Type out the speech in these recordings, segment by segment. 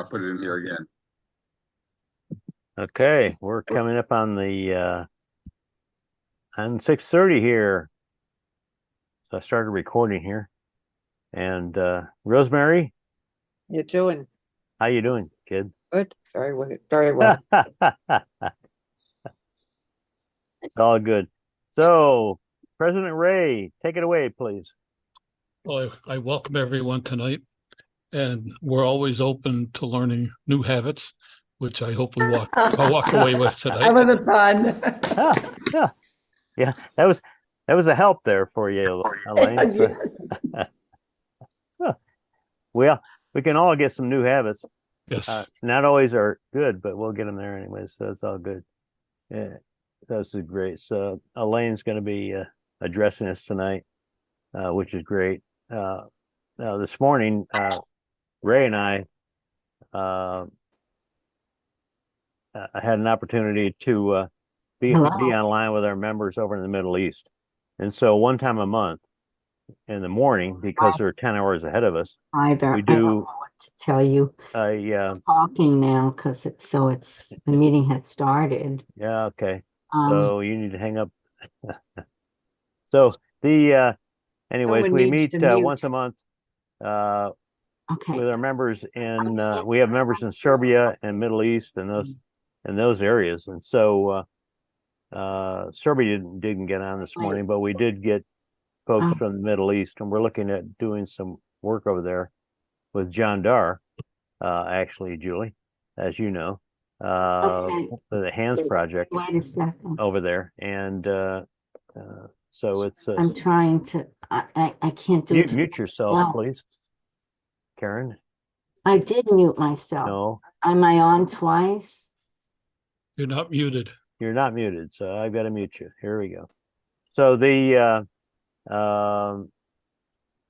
put it in here again. Okay, we're coming up on the on 6:30 here. So I started recording here. And Rosemary, You're doing how you doing, kid? good. Very well. Very well. It's all good. So, President Ray, take it away, please. Well, I welcome everyone tonight, and we're always open to learning new habits, which I hope I'll walk away with That tonight. was a pun. Ah, yeah, yeah, that was a help there for you, Elaine. So, well, we can all get some new habits. Yes. Not always are good, but we'll get them there anyways. So it's all good. Yeah, that's great. So Elaine's going to be addressing us tonight, which is great. This morning, Ray and I had an opportunity to be online with our members over in the Middle East, and so one time a month in the morning, because they're 10 hours ahead of us, Either. we I don't know do what to tell you. Talking now because the meeting has started. yeah, okay. Um, So you need to hang up. So the anyways, Someone we needs meet to mute. once a month okay. with our members in we have members in Serbia and Middle East and those areas. And so Serbia didn't get on this morning, but we did get folks from the Middle East, and we're looking at doing some work over there with John Dar, actually, Julie, as you know, the Hands Project Wait a second. over there. And so it's I'm trying to. I can't do it. mute yourself, please, Karen. I did mute myself. No, Am I on twice? You're not muted. you're not muted, so I've got to mute you. Here we go. So the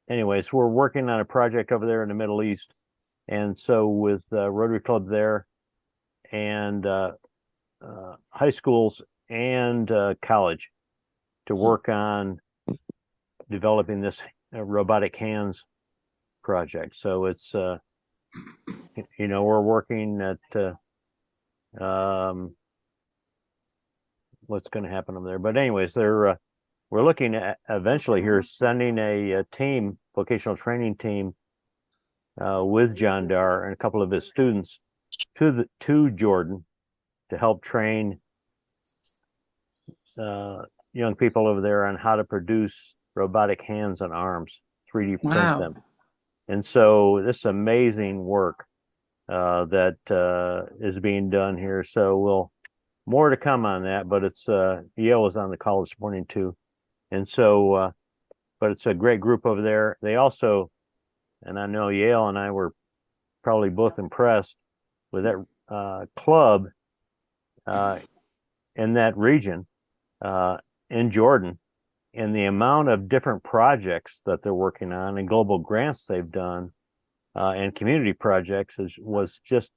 anyways, we're working on a project over there in the Middle East, and so with Rotary Club there and high schools and college to work on developing this robotic hands project. So it's we're working at what's going to happen over there. But anyways, we're looking at eventually here sending a team, vocational training team, with John Dar and a couple of his students to Jordan to help train young people over there on how to produce robotic hands and arms, 3D print them. And so this amazing work that is being done here. So more to come on that, but it's Yale was on the call this morning too. And so but it's a great group over there. They also, and I know Yale and I were probably both impressed with that club in that region in Jordan, and the amount of different projects that they're working on and global grants they've done and community projects was just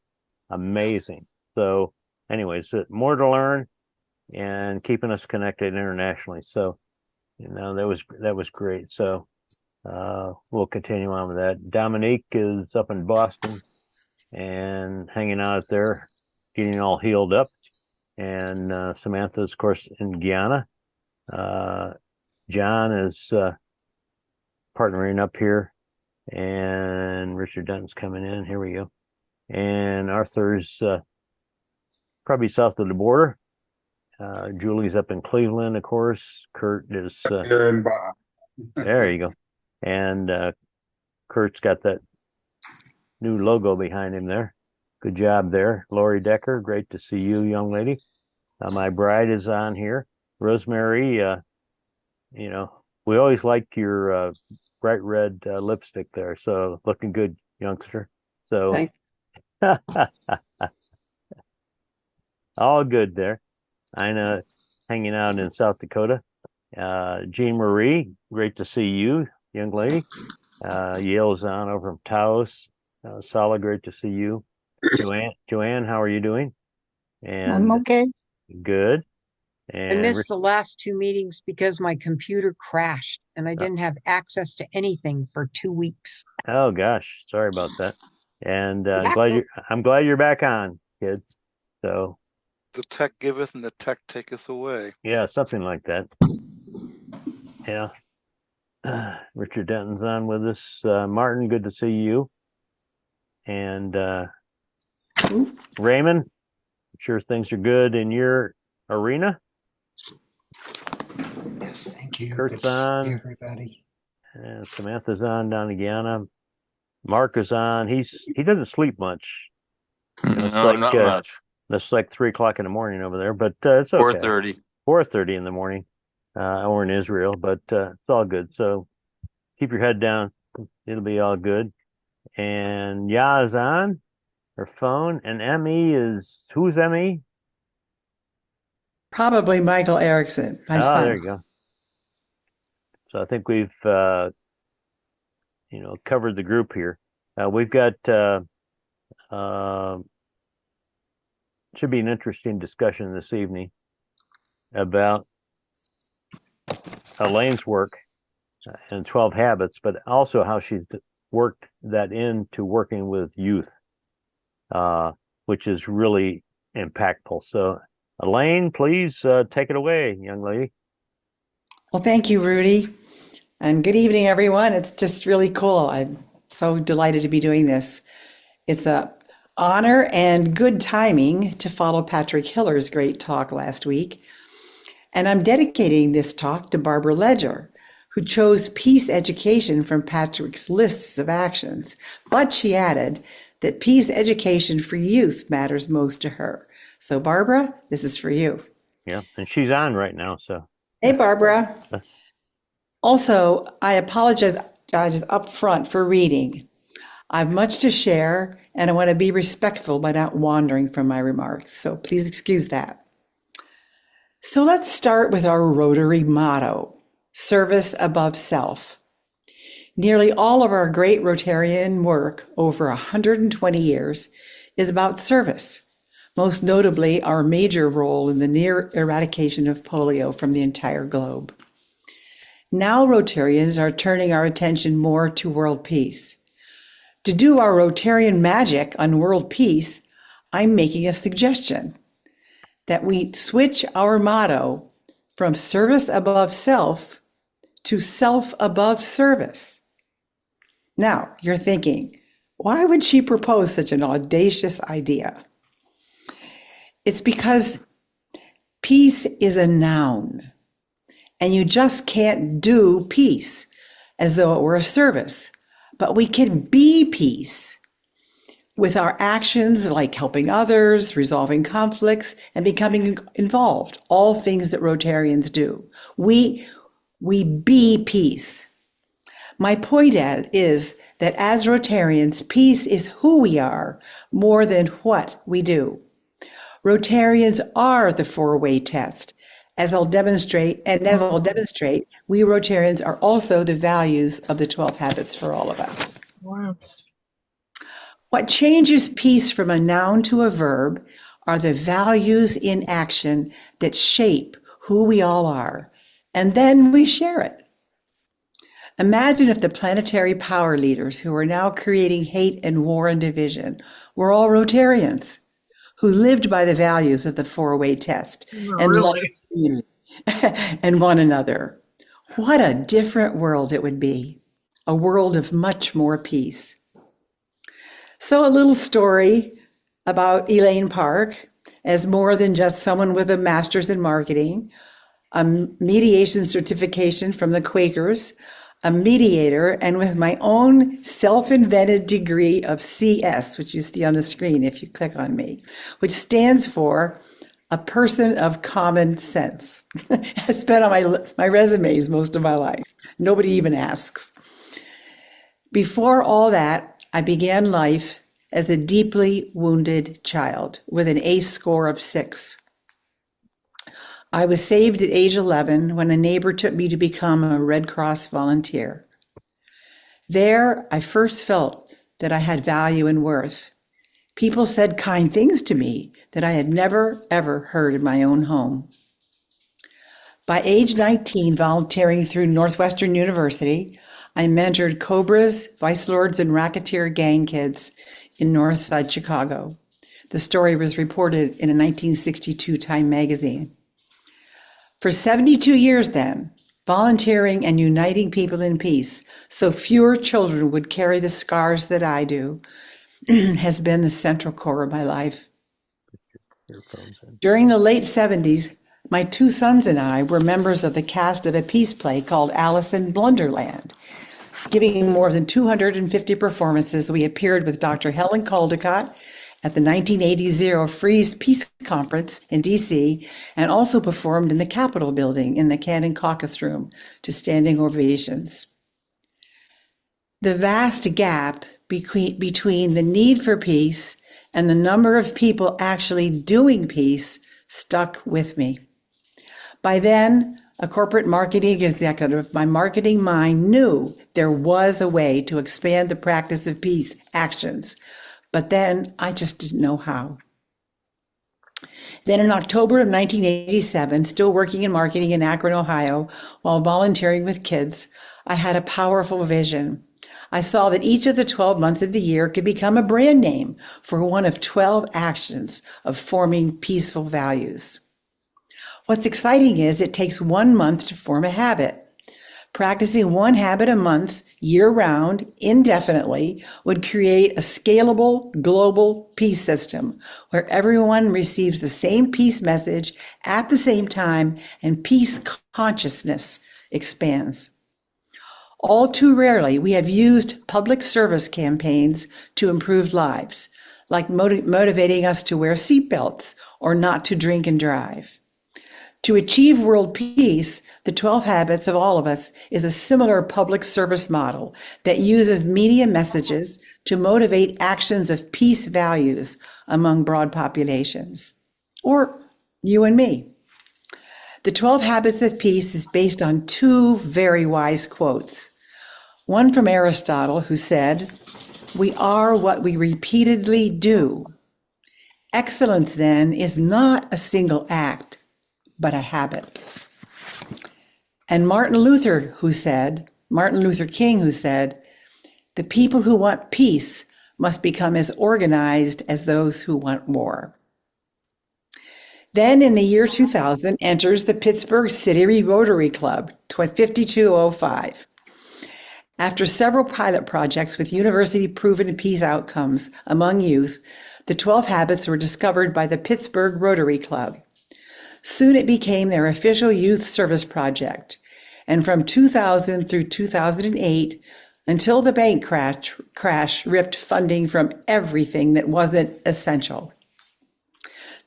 amazing. So anyways, more to learn and keeping us connected internationally. So, that was great. So we'll continue on with that. Dominique is up in Boston and hanging out there, getting all healed up. And Samantha's, of course, in Guyana. John is partnering up here, and Richard Denton's coming in. Here we go. And Arthur's probably south of the border. Julie's up in Cleveland, of course. Kurt is Here in Bob. there you go. And Kurt's got that new logo behind him there. Good job there. Lori Decker, great to see you, young lady. My bride is on here. Rosemary, we always like your bright red lipstick there. So looking good, youngster. So all good there. Ina hanging out in South Dakota. Jean Marie, great to see you, young lady. Yale's on over from Taos. Sala, great to see you. Joanne, how are you doing? And I'm okay. good. I And missed the last two meetings because my computer crashed and I didn't have access to anything for 2 weeks. oh gosh, sorry about that. And Yeah. I'm glad you're back on, kids. So The tech giveth and the tech taketh away. yeah, something like that. Yeah. Richard Denton's on with us. Martin, good to see you. And Raymond, I'm sure things are good in your arena. Yes, thank you. Kurt's Good to see on. everybody. And Samantha's on down in Guyana. Mark is on. He doesn't sleep much. It's No, like not much. it's like 3 o'clock in the morning over there, but it's okay. 4:30. 4:30 in the morning. Or in Israel, but it's all good. So keep your head down. It'll be all good. And Ya is on her phone, and ME is who's ME? Probably Michael Erickson, my Oh, son. there you go. So I think we've covered the group here. We've got should be an interesting discussion this evening about Elaine's work in 12 Habits, but also how she's worked that into working with youth, which is really impactful. So, Elaine, please take it away, young lady. Well, thank you, Rudy. And good evening, everyone. It's just really cool. I'm so delighted to be doing this. It's a honor and good timing to follow Patrick Hiller's great talk last week. And I'm dedicating this talk to Barbara Ledger, who chose peace education from Patrick's lists of actions. But she added that peace education for youth matters most to her. So, Barbara, this is for you. Yeah, and she's on right now. So, hey, Barbara. Also, I apologize up front for reading. I have much to share, and I want to be respectful by not wandering from my remarks. So please excuse that. So let's start with our Rotary motto, service above self. Nearly all of our great Rotarian work over 120 years is about service, most notably our major role in the near eradication of polio from the entire globe. Now Rotarians are turning our attention more to world peace. To do our Rotarian magic on world peace, I'm making a suggestion that we switch our motto from service above self to self above service. Now, you're thinking, why would she propose such an audacious idea? It's because peace is a noun, and you just can't do peace as though it were a service. But we can be peace with our actions like helping others, resolving conflicts, and becoming involved, all things that Rotarians do. We be peace. My point is that as Rotarians, peace is who we are more than what we do. Rotarians are the four-way test. As I'll demonstrate, we Rotarians are also the values of the 12 habits for all of us. Wow. What changes peace from a noun to a verb are the values in action that shape who we all are, and then we share it. Imagine if the planetary power leaders who are now creating hate and war and division were all Rotarians who lived by the values of the four-way test and loved and one another. What a different world it would be, a world of much more peace. So a little story about Elaine Park as more than just someone with a master's in marketing, a mediation certification from the Quakers, a mediator, and with my own self-invented degree of CS, which you see on the screen if you click on me, which stands for a person of common sense. I spent on my resumes most of my life. Nobody even asks. Before all that, I began life as a deeply wounded child with an ACE score of 6. I was saved at age 11 when a neighbor took me to become a Red Cross volunteer. There, I first felt that I had value and worth. People said kind things to me that I had never, ever heard in my own home. By age 19, volunteering through Northwestern University, I mentored Cobras, Vice Lords, and Racketeer gang kids in Northside Chicago. The story was reported in a 1962 Time magazine. For 72 years then, volunteering and uniting people in peace so fewer children would carry the scars that I do has been the central core of my life. During the late 70s, my two sons and I were members of the cast of a peace play called Alice in Blunderland. Giving more than 250 performances, we appeared with Dr. Helen Caldecott at the 1980 Zero Freeze Peace Conference in DC, and also performed in the Capitol building in the Cannon Caucus Room to standing ovations. The vast gap between the need for peace and the number of people actually doing peace stuck with me. By then, a corporate marketing executive, my marketing mind knew there was a way to expand the practice of peace actions, but then I just didn't know how. Then in October of 1987, still working in marketing in Akron, Ohio, while volunteering with kids, I had a powerful vision. I saw that each of the 12 months of the year could become a brand name for one of 12 actions of forming peaceful values. What's exciting is it takes 1 month to form a habit. Practicing one habit a month, year-round, indefinitely, would create a scalable global peace system where everyone receives the same peace message at the same time and peace consciousness expands. All too rarely, we have used public service campaigns to improve lives, like motivating us to wear seatbelts or not to drink and drive. To achieve world peace, the 12 Habits of All of Us is a similar public service model that uses media messages to motivate actions of peace values among broad populations, or you and me. The 12 Habits of Peace is based on two very wise quotes. One from Aristotle, who said, "We are what we repeatedly do." Excellence, then, is not a single act, but a habit. And Martin Luther King, who said, "The people who want peace must become as organized as those who want war." Then in the year 2000 enters the Pittsburgh City Rotary Club, 5205. After several pilot projects with university-proven peace outcomes among youth, the 12 habits were discovered by the Pittsburgh Rotary Club. Soon it became their official youth service project, and from 2000 through 2008, until the bank crash ripped funding from everything that wasn't essential.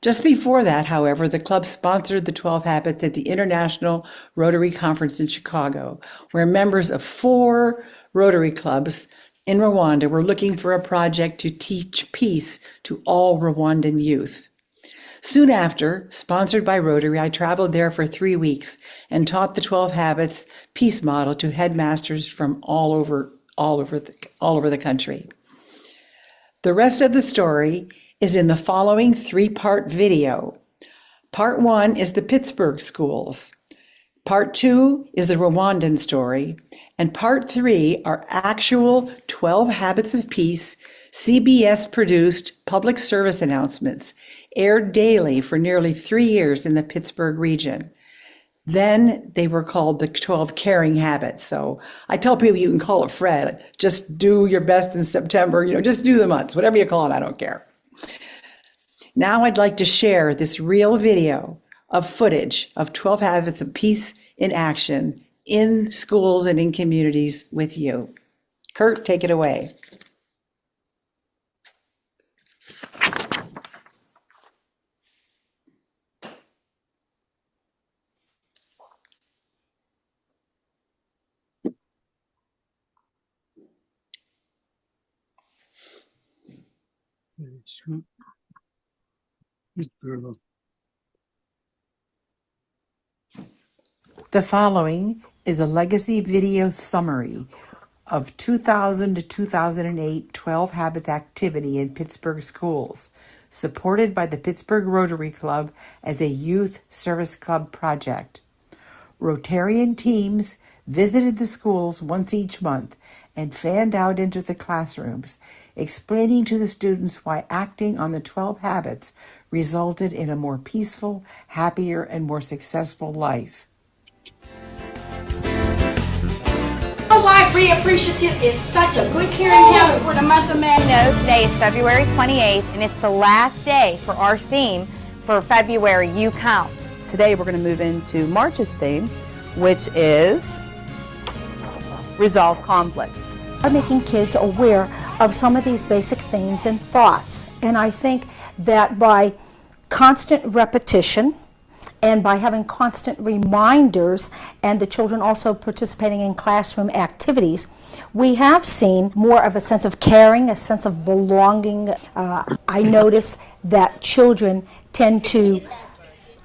Just before that, however, the club sponsored the 12 Habits at the International Rotary Conference in Chicago, where members of 4 Rotary clubs in Rwanda were looking for a project to teach peace to all Rwandan youth. Soon after, sponsored by Rotary, I traveled there for 3 weeks and taught the 12 Habits peace model to headmasters from all over the country. The rest of the story is in the following 3-part video. Part 1 is the Pittsburgh schools. Part 2 is the Rwandan story. And Part 3 are actual 12 Habits of Peace, CBS-produced public service announcements, aired daily for nearly 3 years in the Pittsburgh region. Then they were called the 12 Caring Habits. So I tell people you can call it Fred. Just do your best in September. Just do the months. Whatever you call it, I don't care. Now I'd like to share this real video of footage of 12 Habits of Peace in action in schools and in communities with you. Kurt, take it away. The following is a legacy video summary of 2000 to 2008 12 Habits activity in Pittsburgh schools, supported by the Pittsburgh Rotary Club as a youth service club project. Rotarian teams visited the schools once each month and fanned out into the classrooms, explaining to the students why acting on the 12 habits resulted in a more peaceful, happier, and more successful life. Why Be Appreciative is such a good caring habit for the month of May. Today is February 28th, and it's the last day for our theme for February, You Count. Today we're going to move into March's theme, which is Resolve Conflicts. Are making kids aware of some of these basic themes and thoughts. And I think that by constant repetition and by having constant reminders and the children also participating in classroom activities, we have seen more of a sense of caring, a sense of belonging. I notice that children tend to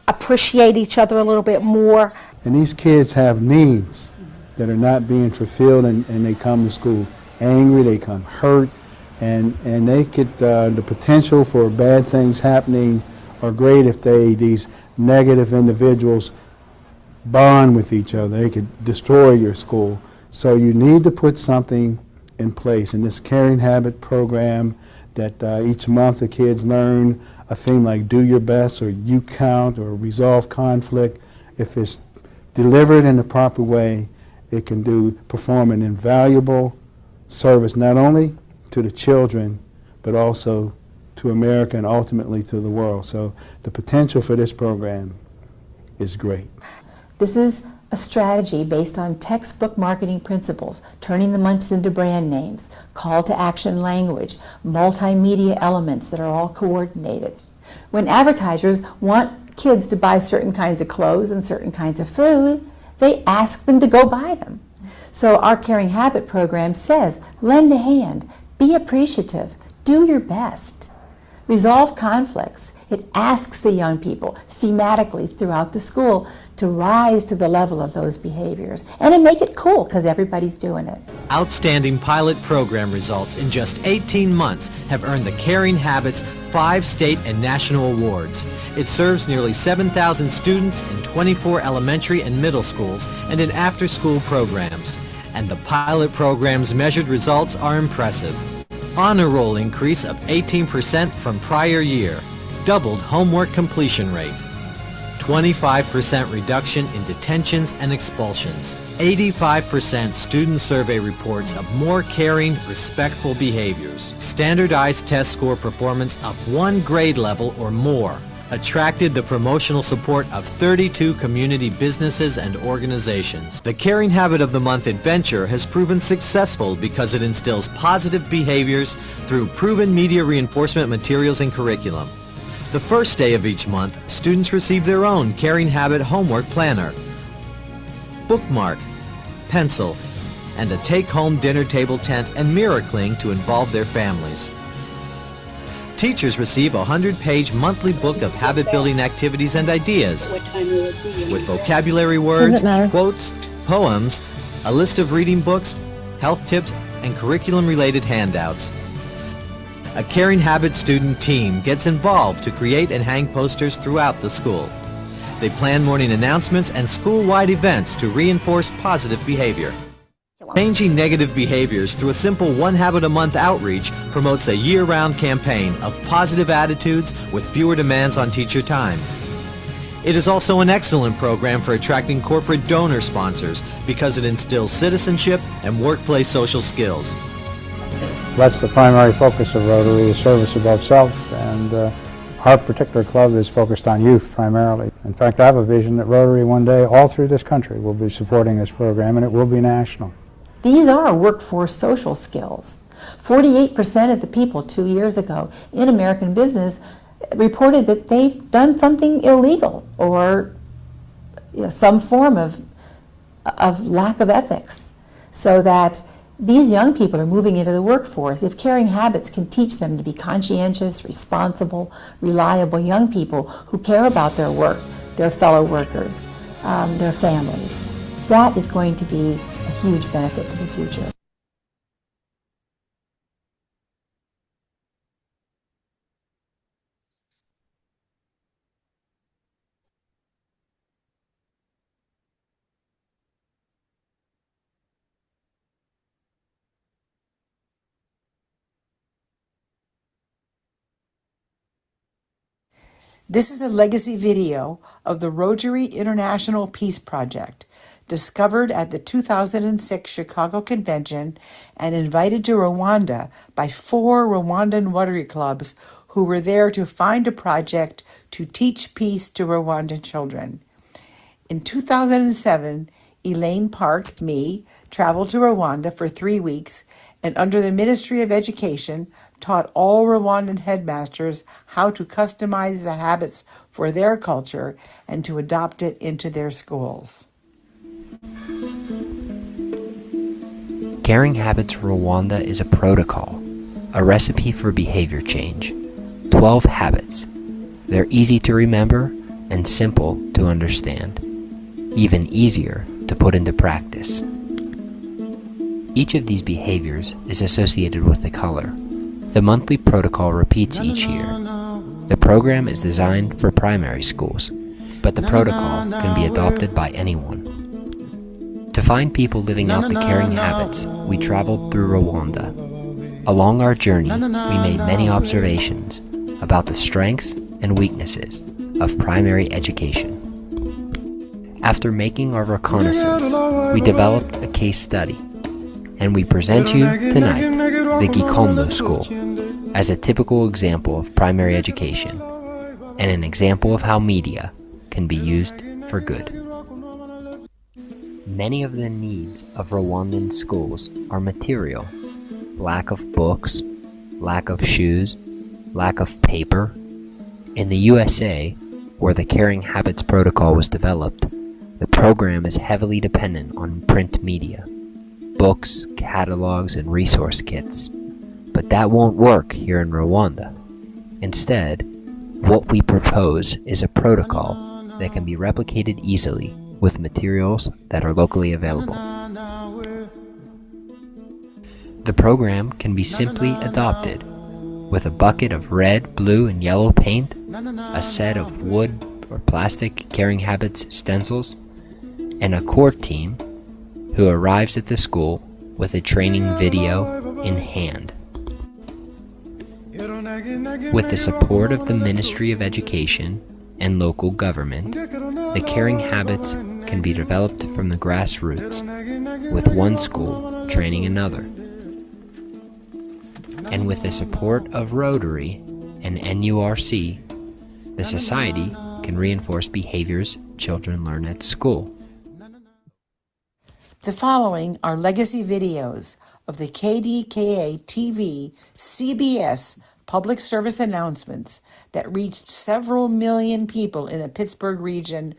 appreciate each other a little bit more. And these kids have needs that are not being fulfilled, and they come to school angry, they come hurt, and they could, the potential for bad things happening are great if these negative individuals bond with each other. They could destroy your school. So you need to put something in place. In this Caring Habit program that each month the kids learn a theme like Do Your Best or You Count or Resolve Conflict. If it's delivered in the proper way, it can perform an invaluable service not only to the children but also to America and ultimately to the world. So the potential for this program is great. This is a strategy based on textbook marketing principles, turning the munches into brand names, call to action language, multimedia elements that are all coordinated. When advertisers want kids to buy certain kinds of clothes and certain kinds of food, they ask them to go buy them. So our Caring Habit program says, lend a hand, be appreciative, do your best. Resolve conflicts. It asks the young people thematically throughout the school to rise to the level of those behaviors and to make it cool because everybody's doing it. Outstanding pilot program results in just 18 months have earned the Caring Habits 5 state and national awards. It serves nearly 7,000 students in 24 elementary and middle schools and in after-school programs. And the pilot program's measured results are impressive. Honor roll increase of 18% from prior year, doubled homework completion rate, 25% reduction in detentions and expulsions, 85% student survey reports of more caring, respectful behaviors, standardized test score performance of 1 grade level or more, attracted the promotional support of 32 community businesses and organizations. The Caring Habit of the Month adventure has proven successful because it instills positive behaviors through proven media reinforcement materials and curriculum. The first day of each month, students receive their own Caring Habit homework planner, bookmark, pencil, and a take-home dinner table tent and mirror cling to involve their families. Teachers receive a 100-page monthly book of habit-building activities and ideas with vocabulary words, quotes, poems, a list of reading books, health tips, and curriculum-related handouts. A Caring Habit student team gets involved to create and hang posters throughout the school. They plan morning announcements and school-wide events to reinforce positive behavior. Changing negative behaviors through a simple 1 habit a month outreach promotes a year-round campaign of positive attitudes with fewer demands on teacher time. It is also an excellent program for attracting corporate donor sponsors because it instills citizenship and workplace social skills. That's the primary focus of Rotary, is service above self, and our particular club is focused on youth primarily. In fact, I have a vision that Rotary one day all through this country will be supporting this program, and it will be national. These are workforce social skills. 48% of the people 2 years ago in American business reported that they've done something illegal or some form of lack of ethics. So that these young people are moving into the workforce. If Caring Habits can teach them to be conscientious, responsible, reliable young people who care about their work, their fellow workers, their families, that is going to be a huge benefit to the future. This is a legacy video of the Rotary International Peace Project, discovered at the 2006 Chicago Convention and invited to Rwanda by 4 Rwandan Rotary clubs who were there to find a project to teach peace to Rwandan children. In 2007, Elaine Park, me, traveled to Rwanda for 3 weeks and under the Ministry of Education taught all Rwandan headmasters how to customize the habits for their culture and to adopt it into their schools. Caring Habits Rwanda is a protocol, a recipe for behavior change. 12 habits. They're easy to remember and simple to understand, even easier to put into practice. Each of these behaviors is associated with a color. The monthly protocol repeats each year. The program is designed for primary schools, but the protocol can be adopted by anyone. To find people living out the caring habits, we traveled through Rwanda. Along our journey, we made many observations about the strengths and weaknesses of primary education. After making our reconnaissance, we developed a case study, and we present you tonight the Gikondo School as a typical example of primary education and an example of how media can be used for good. Many of the needs of Rwandan schools are material: lack of books, lack of shoes, lack of paper. In the USA, where the Caring Habits Protocol was developed, the program is heavily dependent on print media, books, catalogs, and resource kits. But that won't work here in Rwanda. Instead, what we propose is a protocol that can be replicated easily with materials that are locally available. The program can be simply adopted with a bucket of red, blue, and yellow paint, a set of wood or plastic Caring Habits stencils, and a core team who arrives at the school with a training video in hand. With the support of the Ministry of Education and local government, the Caring Habits can be developed from the grassroots, with one school training another. And with the support of Rotary and NURC, the society can reinforce behaviors children learn at school. The following are legacy videos of the KDKA TV CBS public service announcements that reached several million people in the Pittsburgh region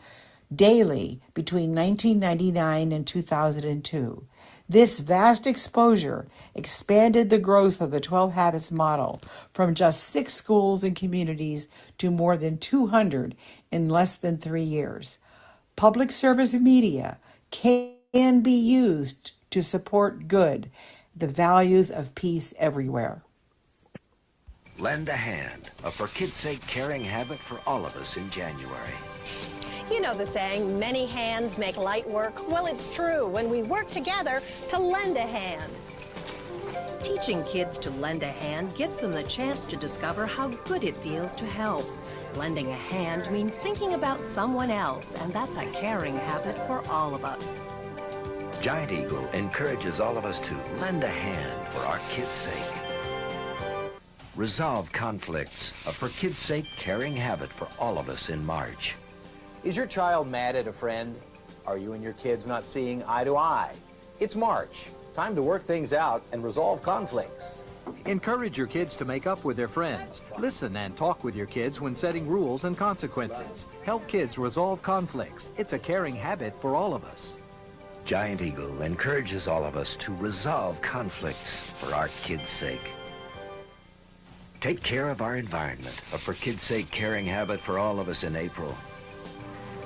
daily between 1999 and 2002. This vast exposure expanded the growth of the 12 Habits model from just 6 schools and communities to more than 200 in less than 3 years. Public service media can be used to support good, the values of peace everywhere. Lend a hand, a for kids' sake caring habit for all of us in January. You know the saying, many hands make light work. Well, it's true when we work together to lend a hand. Teaching kids to lend a hand gives them the chance to discover how good it feels to help. Lending a hand means thinking about someone else, and that's a caring habit for all of us. Giant Eagle encourages all of us to lend a hand for our kids' sake. Resolve conflicts, a for kids' sake caring habit for all of us in March. Is your child mad at a friend? Are you and your kids not seeing eye to eye? It's March. Time to work things out and resolve conflicts. Encourage your kids to make up with their friends. Listen and talk with your kids when setting rules and consequences. Help kids resolve conflicts. It's a caring habit for all of us. Giant Eagle encourages all of us to resolve conflicts for our kids' sake. Take care of our environment, a for kids' sake caring habit for all of us in April.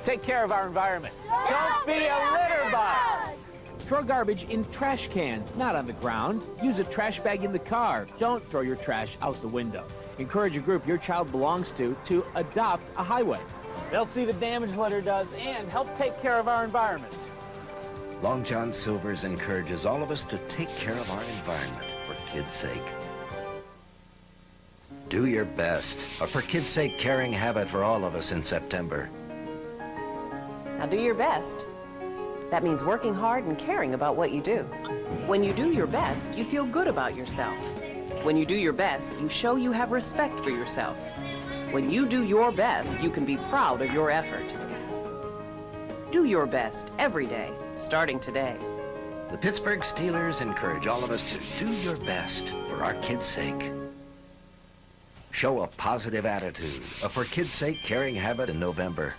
Take care of our environment. Don't be a litter bug. Throw garbage in trash cans, not on the ground. Use a trash bag in the car. Don't throw your trash out the window. Encourage a group your child belongs to adopt a highway. They'll see the damage litter does and help take care of our environment. Long John Silver's encourages all of us to take care of our environment for kids' sake. Do your best. A for kids' sake caring habit for all of us in September. Now do your best. That means working hard and caring about what you do. When you do your best, you feel good about yourself. When you do your best, you show you have respect for yourself. When you do your best, you can be proud of your effort. Do your best every day, starting today. The Pittsburgh Steelers encourage all of us to do your best for our kids' sake. Show a positive attitude, a for kids' sake caring habit in November.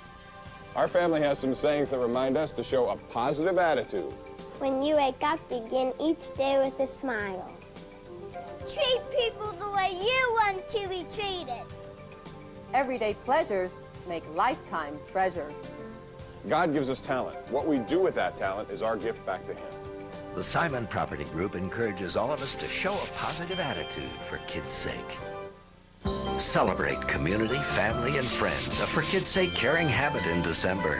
Our family has some sayings that remind us to show a positive attitude. When you wake up, begin each day with a smile. Treat people the way you want to be treated. Everyday pleasures make lifetime treasures. God gives us talent. What we do with that talent is our gift back to Him. The Simon Property Group encourages all of us to show a positive attitude for kids' sake. Celebrate community, family, and friends, a for kids' sake caring habit in December.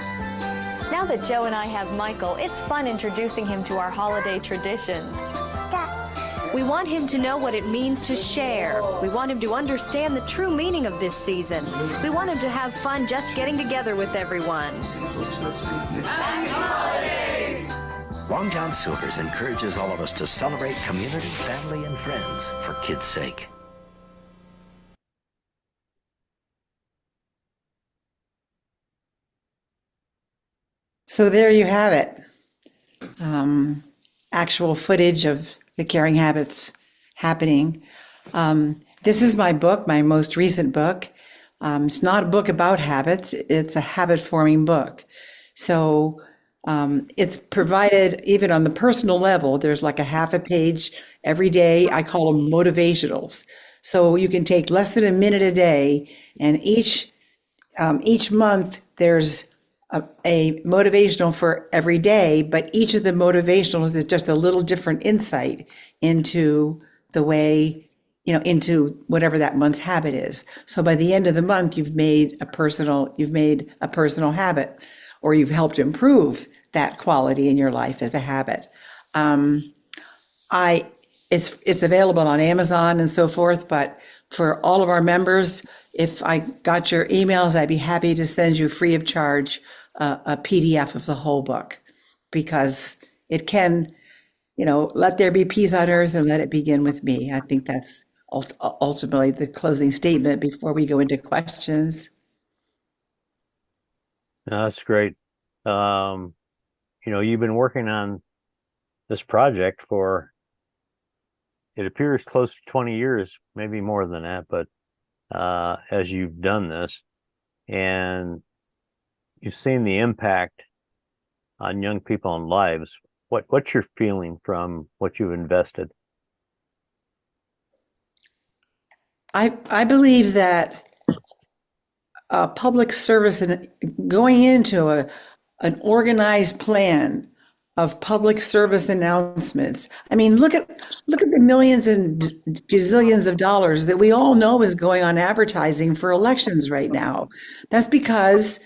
Now that Joe and I have Michael, it's fun introducing him to our holiday traditions. We want him to know what it means to share. We want him to understand the true meaning of this season. We want him to have fun just getting together with everyone. Happy holidays! Long John Silver's encourages all of us to celebrate community, family, and friends for kids' sake. So there you have it. Actual footage of the caring habits happening. This is my book, my most recent book. It's not a book about habits. It's a habit forming book. So it's provided even on the personal level. There's like a half a page every day. I call them motivationals. So you can take less than a minute a day, and each month there's a motivational for every day, but each of the motivationals is just a little different insight into the way, into whatever that month's habit is. So by the end of the month, you've made a personal habit, or you've helped improve that quality in your life as a habit. It's available on Amazon and so forth, but for all of our members, if I got your emails, I'd be happy to send you free of charge a PDF of the whole book, because it can, let there be peace on earth and let it begin with me. I think that's ultimately the closing statement before we go into questions. No, that's great. You've been working on this project for, it appears, close to 20 years, maybe more than that, but as you've done this, and you've seen the impact on young people and lives. What's your feeling from what you've invested? I believe that public service and going into an organized plan of public service announcements. I mean, look at the millions and gazillions of dollars that we all know is going on advertising for elections right now. That's because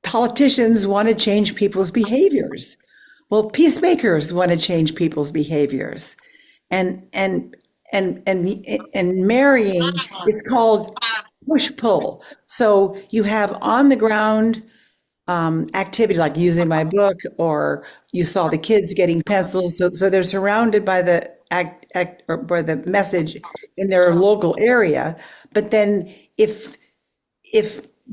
politicians want to change people's behaviors. Well, peacemakers want to change people's behaviors. And marrying, it's called push-pull. So you have on the ground activity like using my book, or you saw the kids getting pencils. So they're surrounded by the or by the message in their local area. But then if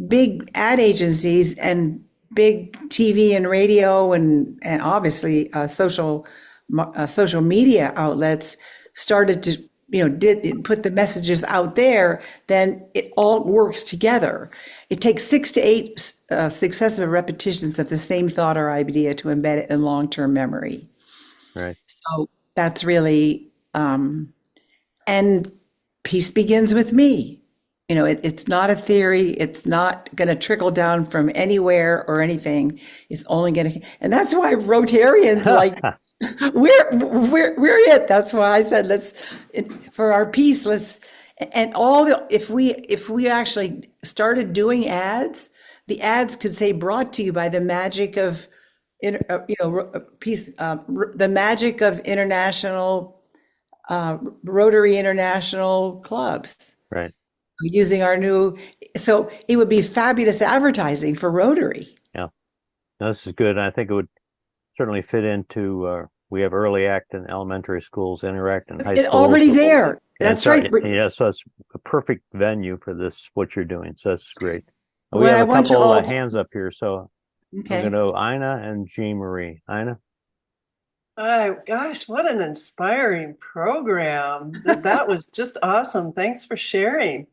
big ad agencies and big TV and radio and obviously social media outlets started to did put the messages out there, then it all works together. It takes 6 to 8 successive repetitions of the same thought or idea to embed it in long-term memory. Right. So that's really, and peace begins with me. It's not a theory. It's not going to trickle down from anywhere or anything. It's only going to, and that's why Rotarians like, we're it. That's why I said, for our peace, if we actually started doing ads, the ads could say brought to you by the magic of, peace, the magic of international, Rotary International clubs. Right. using our new, so it would be fabulous advertising for Rotary. Yeah. No, this is good. I think it would certainly fit into, we have early act in elementary schools, interact in high It's schools. already there. Yeah, That's right. Yeah, so it's a perfect venue for this, what you're doing. So that's great. We What have I a want you couple all of hands up here. So I'm Okay. going to Ina and Jean Marie. Ina? Gosh, what an inspiring program. That was just awesome. Thanks for sharing.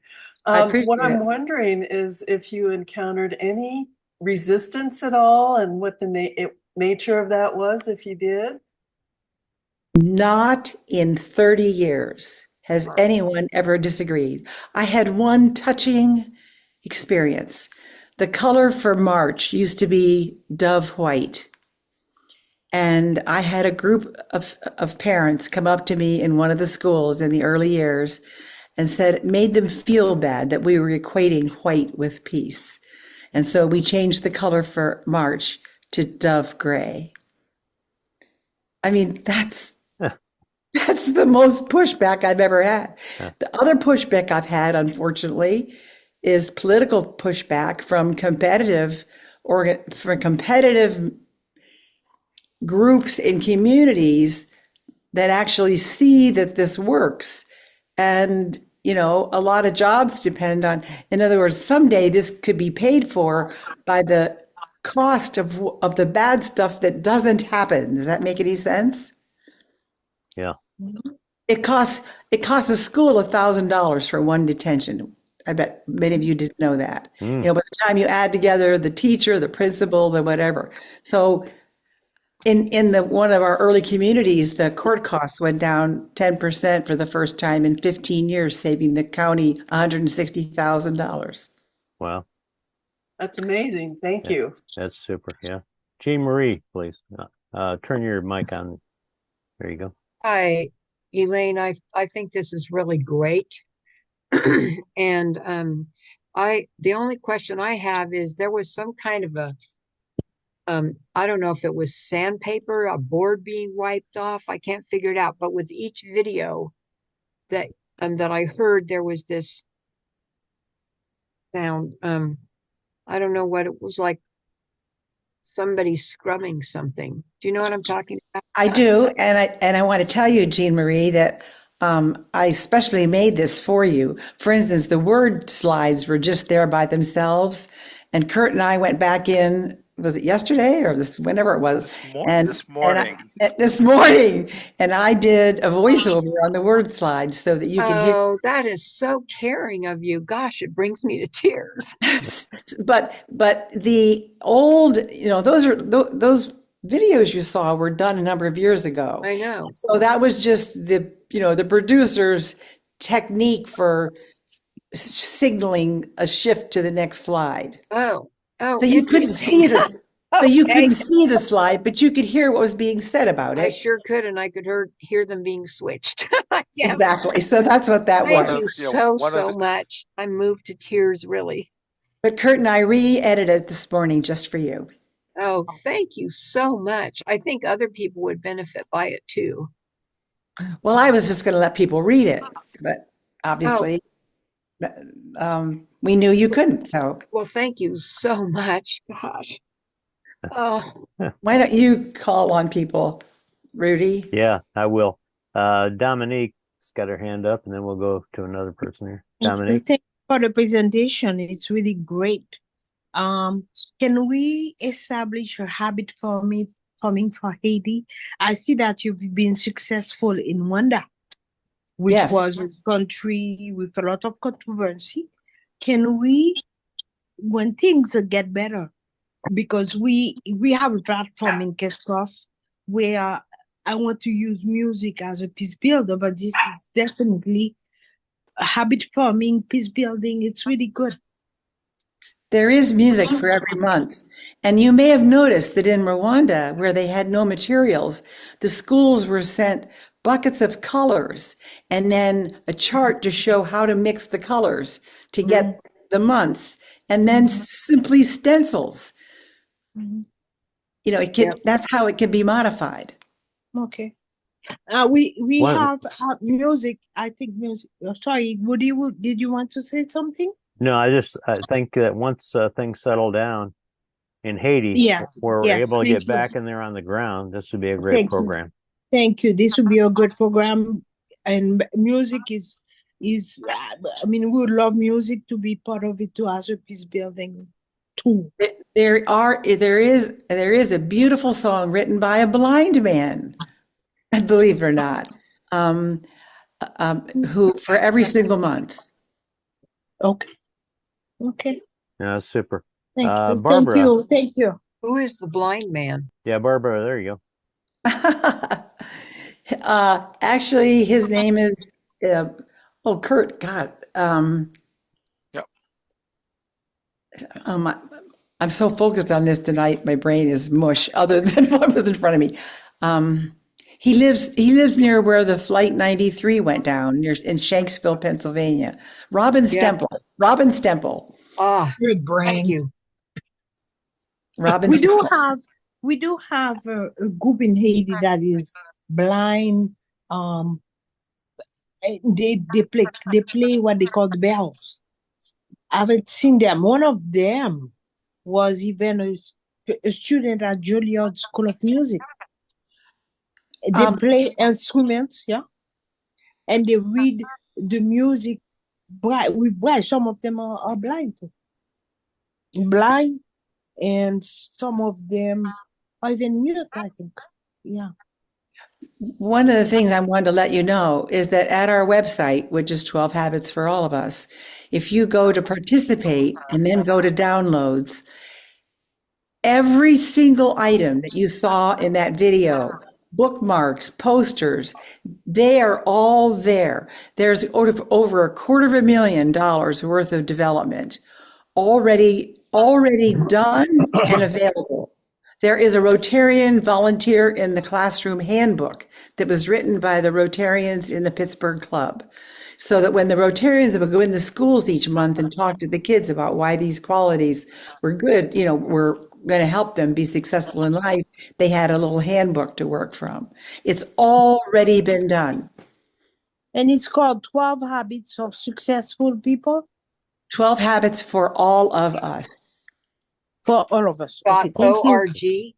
I appreciate What I'm it. wondering is if you encountered any resistance at all and what the nature of that was, if you did. Not in 30 years has anyone ever disagreed. I had one touching experience. The color for March used to be dove white. And I had a group of parents come up to me in one of the schools in the early years and said it made them feel bad that we were equating white with peace. And so we changed the color for March to dove gray. I mean, that's the most pushback I've ever had. The other pushback I've had, unfortunately, is political pushback from competitive groups in communities that actually see that this works. And, you know, a lot of jobs depend on, in other words, someday this could be paid for by the cost of the bad stuff that doesn't happen. Does that make any sense? Yeah. It costs a school $1,000 for one detention. I bet many of you didn't know that. You know, by the time you add together the teacher, the principal, the whatever. So in the one of our early communities, the court costs went down 10% for the first time in 15 years, saving the county $160,000. Wow. That's amazing. Thank you. That's super. Yeah. Jean Marie, please. Turn your mic on. There you go. Hi, Elaine. I think this is really great. And the only question I have is there was some kind of a I don't know if it was sandpaper, a board being wiped off. I can't figure it out. But with each video that I heard, there was this sound. I don't know what it was, like somebody scrubbing something. Do you know what I'm talking about? I do, and I want to tell you, Jean Marie, that I especially made this for you. For instance, the word slides were just there by themselves, and Kurt and I went back in. Was it yesterday or whenever it was? This morning. This morning, and I did a voiceover on the word slides so that you can hear. Oh, that is so caring of you. Gosh, it brings me to tears. But the old, you know, those videos you saw were done a number of years ago. I know. So that was just the producer's technique for signaling a shift to the next slide. Oh, so you couldn't see this. So you couldn't see the slide, but you could hear what was being said about it. I sure could, and I could hear them being switched. Yeah. Exactly. So that's what that was. Thank you so much. I'm moved to tears, really. But Kurt and I re-edited it this morning just for you. Oh, thank you so much. I think other people would benefit by it too. Well, I was just going to let people read it, but obviously we knew you couldn't. So, well, thank you so much. Gosh. Oh, why don't you call on people, Rudy? Yeah, I will. Dominique's got her hand up, and then we'll go to another person here. Dominique. Thank you for the presentation. It's really great. Can we establish a habit forming for Haiti? I see that you've been successful in Rwanda, which was a country with a lot of controversy. Can we, when things get better, because we have a platform in Keskoff where I want to use music as a peace builder, but this is definitely a habit forming, peace building. It's really good. There is music for every month. And you may have noticed that in Rwanda, where they had no materials, the schools were sent buckets of colors and then a chart to show how to mix the colors to get the months, and then simply stencils. You know, that's how it can be modified. Okay. We One, have music. I think music. Sorry, Woody, did you want to say something? no, I think that once things settle down in Haiti, Yes, where we're yes. able to get Thank you. back in there on the ground, this would be a great Thank you. program. Thank you. This would be a good program, and music is. I mean, we would love music to be part of it too, as a peace building tool. There is a beautiful song written by a blind man, believe it or not, who for every single month. Okay. Okay. Yeah, super. Thank you. Thank Barbara. you. Thank you. Who is the blind man? Yeah, Barbara, there you go. Actually, his name is Kurt. God, Yep. I'm so focused on this tonight. My brain is mush. Other than what was in front of me, he lives near where the Flight 93 went down, near in Shanksville, Pennsylvania. Robin Stemple. Robin Stemple. Ah, good brain. Thank you. Robin. We Stemple. do have a group in Haiti that is blind. They play what they call the bells. I haven't seen them. One of them was even a student at Juilliard School of Music. They play instruments, yeah, and they read the music with braille. Some of them are blind, and some of them are even mute, I think. Yeah. One of the things I wanted to let you know is that at our website, which is 12 Habits for All of Us, if you go to participate and then go to downloads, every single item that you saw in that video, bookmarks, posters, they are all there. There's over $250,000 worth of development already done and available. There is a Rotarian volunteer in the classroom handbook that was written by the Rotarians in the Pittsburgh Club, so that when the Rotarians would go into schools each month and talk to the kids about why these qualities were good, were going to help them be successful in life, they had a little handbook to work from. It's already been done. And it's called 12 Habits of Successful People? 12 Habits for All of Us. For all of us. Okay, thank .org. So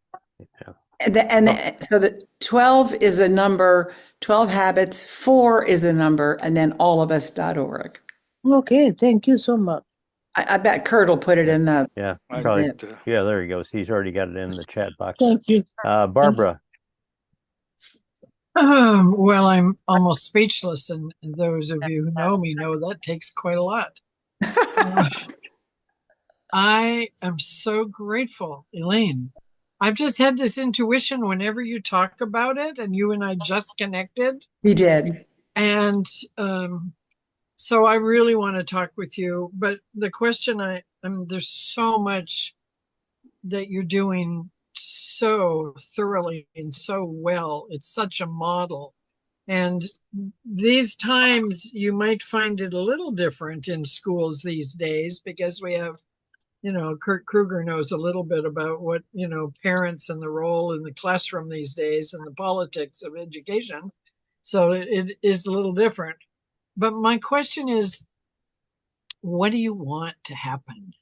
the 12 is a number, 12 habits, 4 is a number, and then allofus.org. Okay, thank you so much. I bet Kurt will put it in the. Yeah, probably. Yeah, there he goes. He's already got it in the chat box. Thank you. Barbara. Well, I'm almost speechless, and those of you who know me know that takes quite a lot. I am so grateful, Elaine. I've just had this intuition whenever you talk about it, and you and I just connected. We did. And so I really want to talk with you. But the question there's so much that you're doing so thoroughly and so well. It's such a model. And these times you might find it a little different in schools these days, because we have, Kurt Kruger knows a little bit about what, parents and the role in the classroom these days and the politics of education. So it is a little different. But my question is, what do you want to happen?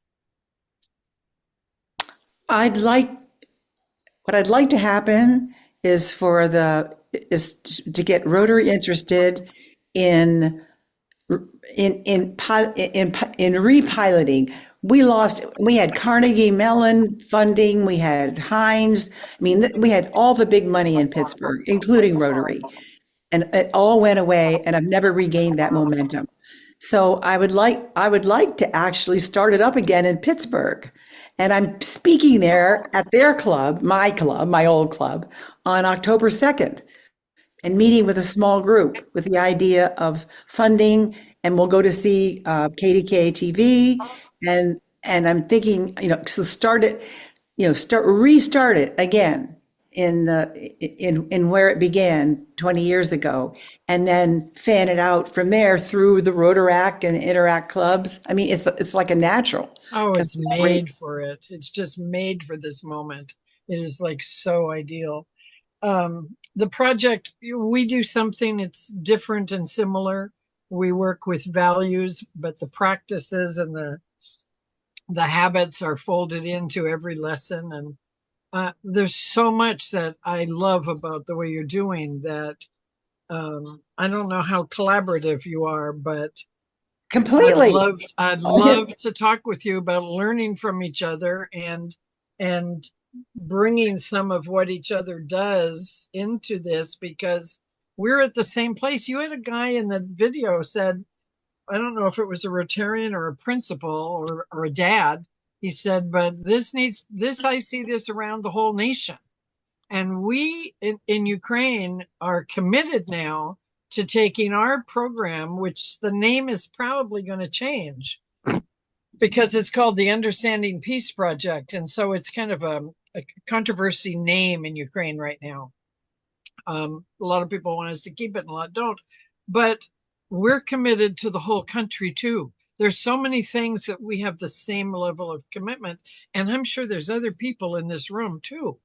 What I'd like to happen is to get Rotary interested in repiloting. We had Carnegie Mellon funding, we had Heinz. We had all the big money in Pittsburgh, including Rotary, and it all went away, and I've never regained that momentum. So I would like to actually start it up again in Pittsburgh. And I'm speaking there at their club, my old club, on October 2nd, and meeting with a small group with the idea of funding. And we'll go to see KDKA TV, and I'm thinking, so restart it again in where it began 20 years ago, and then fan it out from there through the Rotaract and Interact clubs. It's like a natural. Oh, it's made for it. It's just made for this moment. It is like so ideal. the project, we do something, it's different and similar. We work with values, but the practices and the habits are folded into every lesson. And there's so much that I love about the way you're doing that. I don't know how collaborative you are, but Completely. I'd love to talk with you about learning from each other and bringing some of what each other does into this, because we're at the same place. You had a guy in the video said, I don't know if it was a Rotarian or a principal or a dad. He said, but this I see this around the whole nation. And we in Ukraine are committed now to taking our program, which the name is probably going to change because it's called the Understanding Peace Project. And so it's kind of a controversy name in Ukraine right now. A lot of people want us to keep it and a lot don't. But we're committed to the whole country too. There's so many things that we have the same level of commitment. And I'm sure there's other people in this room too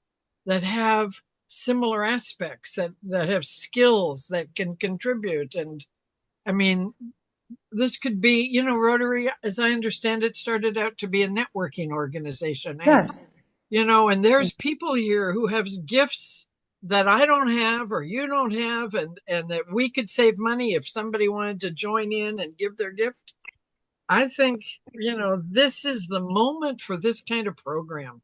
that have similar aspects, that have skills that can contribute. And I mean, this could be, Rotary, as I understand it, started out to be a networking organization. Yes. And there's people here who have gifts that I don't have or you don't have, and that we could save money if somebody wanted to join in and give their gift. I think, this is the moment for this kind of program.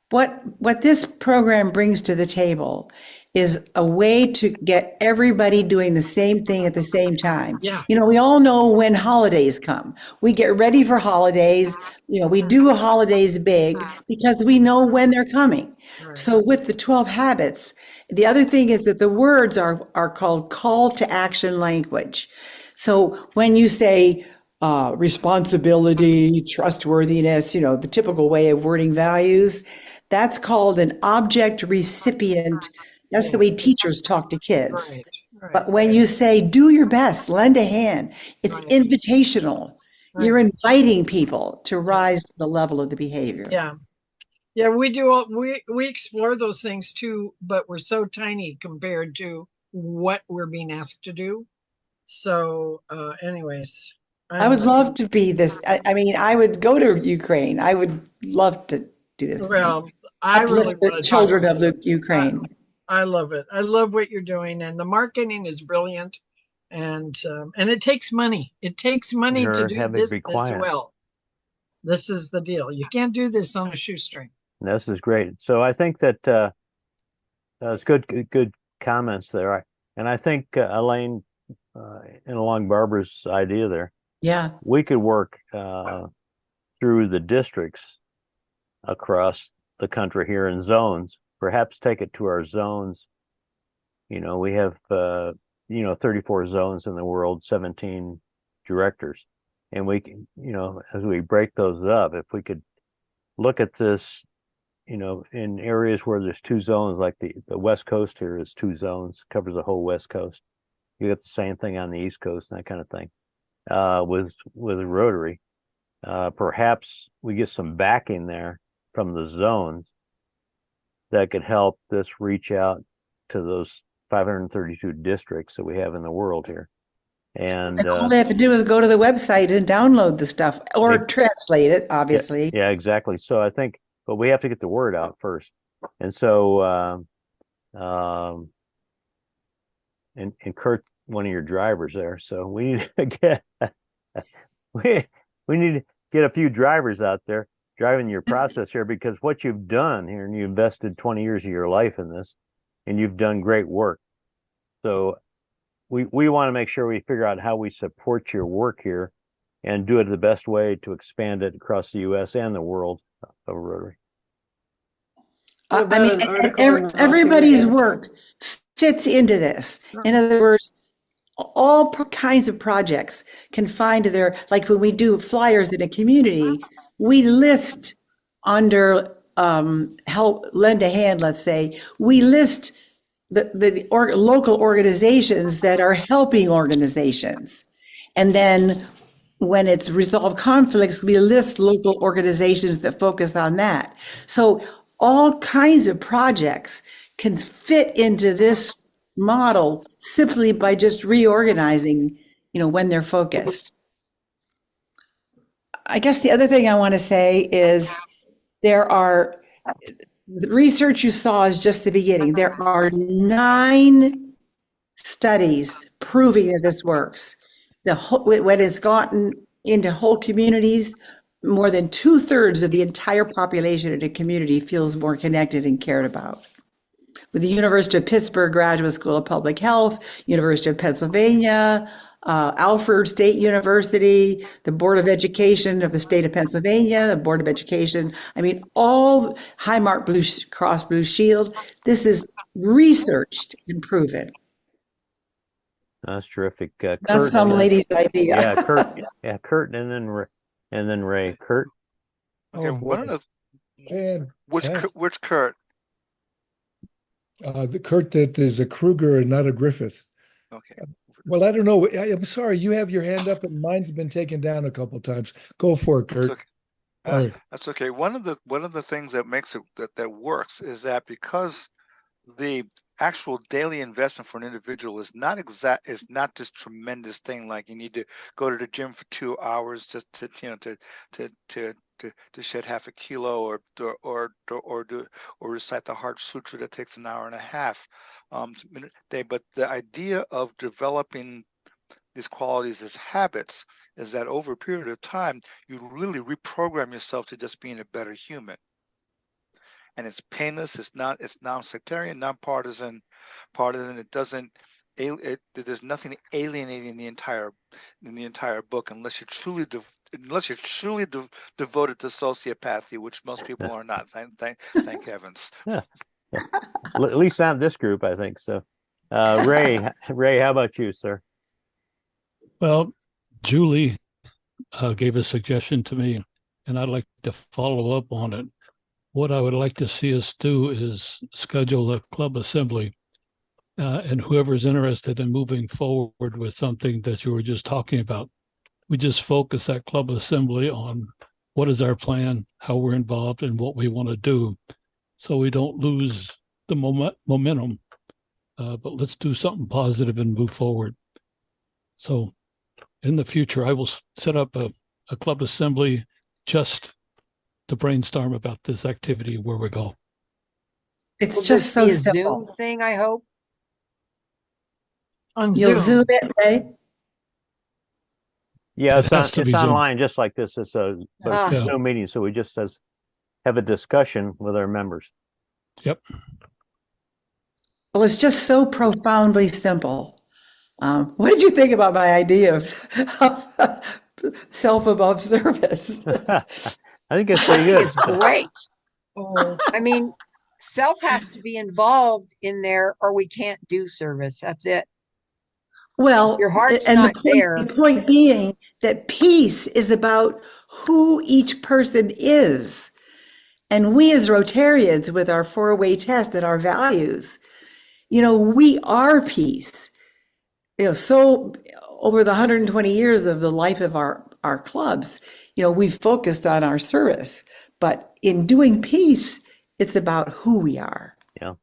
What this program brings to the table is a way to get everybody doing the same thing at the same time. Yeah. We all know when holidays come. We get ready for holidays. We do holidays big because we know when they're coming. Right. So with the 12 habits, the other thing is that the words are called call to action language. So when you say responsibility, trustworthiness, the typical way of wording values, that's called an object recipient. That's the way teachers talk to kids. Right. But when you say do your best, lend a hand, it's invitational. You're inviting people to rise to the level of the behavior. Yeah, we do. We explore those things too, but we're so tiny compared to what we're being asked to do. So anyways. I would love to be this. I mean, I would go to Ukraine. I would love to do this. Well, I really want to children of Ukraine. I love it. I love what you're doing, and the marketing is brilliant, and it takes money. It takes money to do this well. This is the deal. You can't do this on a shoestring. This is great. So I think that it's good comments there. And I think Elaine, and along Barbara's idea there. Yeah, we could work through the districts across the country here in zones, perhaps take it to our zones. We have, 34 zones in the world, 17 directors. And we can, as we break those up, if we could look at this, in areas where there's two zones, like the West Coast here is two zones, covers the whole West Coast. You got the same thing on the East Coast and that kind of thing. With Rotary, perhaps we get some backing there from the zones that could help this reach out to those 532 districts that we have in the world here. And all they have to do is go to the website and download the stuff or translate it, obviously. Yeah, exactly. So I think, but we have to get the word out first. And so, and Kurt, one of your drivers there. So we need to get we need to get a few drivers out there driving your process here, because what you've done here, and you invested 20 years of your life in this, and you've done great work. So we want to make sure we figure out how we support your work here and do it the best way to expand it across the U.S. and the world of Rotary. I mean, everybody's work fits into this. In other words, all kinds of projects can find like when we do flyers in a community, we list under help, lend a hand, let's say, we list the local organizations that are helping organizations. And then when it's resolve conflicts, we list local organizations that focus on that. So all kinds of projects can fit into this model simply by just reorganizing, when they're focused. I guess the other thing I want to say is the research you saw is just the beginning. There are 9 studies proving that this works. When it's gotten into whole communities, more than 2/3 of the entire population in a community feels more connected and cared about. With the University of Pittsburgh Graduate School of Public Health, University of Pennsylvania, Alfred State University, the Board of Education of the state of Pennsylvania, the Board of Education, all Highmark Blue Cross Blue Shield. This is researched and proven. That's terrific. That's Kurt, some lady's idea. Yeah, Kurt. Yeah, Kurt, and then Ray. Kurt. Okay, one of the which Kurt? The Kurt that is a Kruger and not a Griffith. Okay. Well, I don't know. I'm sorry. You have your hand up, and mine's been taken down a couple times. Go for it, Kurt. That's okay. One of the things that makes it that works is that because the actual daily investment for an individual is not this tremendous thing like you need to go to the gym for 2 hours just to shed half a kilo or recite the Heart Sutra that takes an hour and a half but the idea of developing these qualities as habits is that over a period of time you really reprogram yourself to just being a better human. And it's painless. It's non-sectarian, non-partisan. It doesn't. There's nothing alienating in the entire book, unless you're truly devoted to sociopathy, which most people are not. Thank heavens. Yeah. At least not this group, I think so. Ray, how about you, sir? Well, Julie gave a suggestion to me, and I'd like to follow up on it. What I would like to see us do is schedule a club assembly, and whoever's interested in moving forward with something that you were just talking about, we just focus that club assembly on what is our plan, how we're involved, and what we want to do, so we don't lose the momentum. But let's do something positive and move forward. So in the future, I will set up a club assembly just to brainstorm about this activity where we go. It's Will just this so be a simple. Zoom thing, I hope. On You'll Zoom. Zoom it, right? Yeah, It has to it's be Zoom. online just like this. It's a Zoom meeting, so we just have a discussion with our members. Yep. Well, it's just so profoundly simple. What did you think about my idea of self above service? I think it's pretty good. It's great. I mean, self has to be involved in there or we can't do service. That's it. Well, Your heart's and not there. the point being that peace is about who each person is. And we as Rotarians, with our 4-way test and our values, we are peace. So over the 120 years of the life of our clubs, we've focused on our service. But in doing peace, it's about who we are. Yeah.